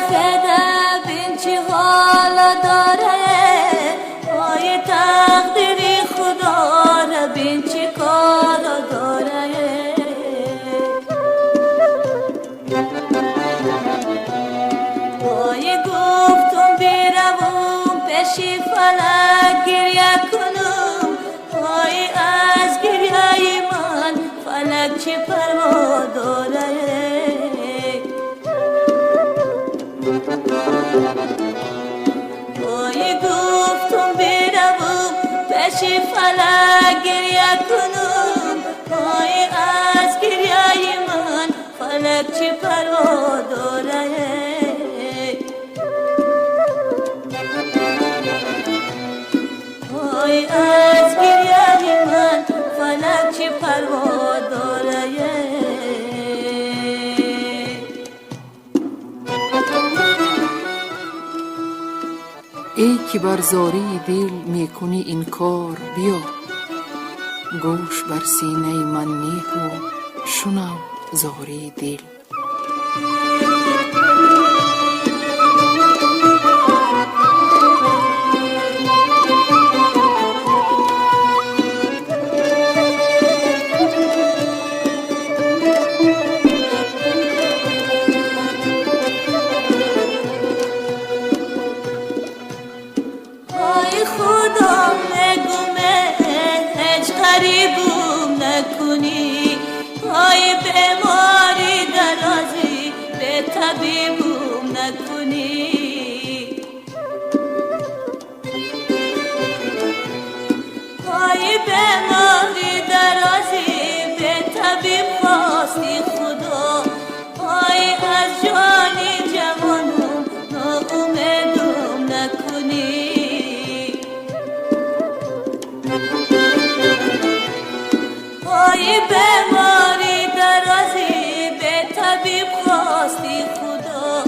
فدا بین چی حالا داره، پای تقدیری خدا را بین چی کارا داره. پای گفتم بیروم پیشی فلک گریه کنم، پای از گریه من فلک چی پروا داره. پای گفتم بیروم پیشی فلک گریه کنم، پای از گریه من فلک چی پروا داره. پای از گریه من فلک چی پروا داره. ای که بر زاری دل میکنی این کار، بیا گوش بر سینه من نه و شنو زاری دل. خدا نگومه هیچ غریبم نکنی، پای بیماری درازی به طبیبم نکنی. پای بیماری درازی به طبیب خواستی خدا، پای از جانی جوانم ناامیدم نکنی. پای بیماری درازی به طبیب خواستی خدا،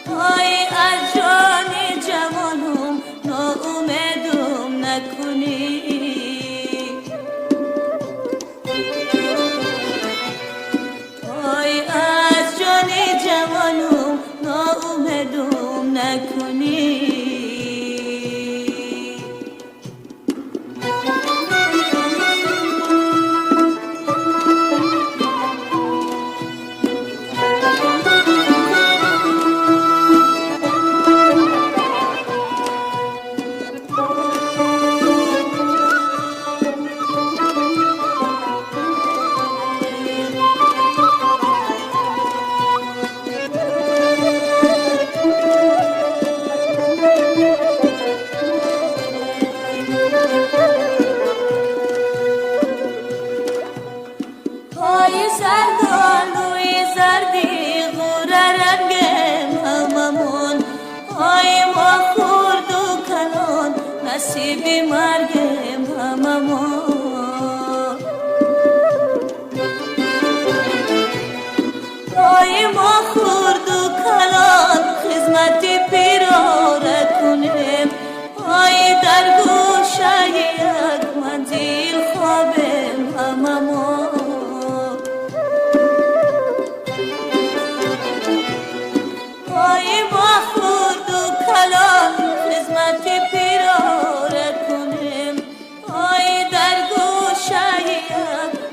پای از جان جوانم ناامیدم نکنی. پای از جان جوانم ناامیدم نکنی. پای زردالوی زردی غوره رنگم هممون، پای ما خورد و کلان نصیبی مرگم هممون. پای ما خورد و کلان خدمتی پیراره کنیم، پای در گوشه یک منزل خوابم هممون. پای ما خورد و کلان خدمتی پیراره کنیم، پای در گوشه یک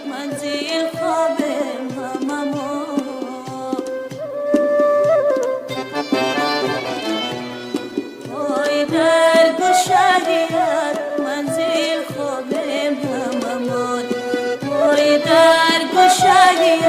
منزل خوابم هممون. پای در گوشه یک منزل خوابم هممون. پای در گوشه یک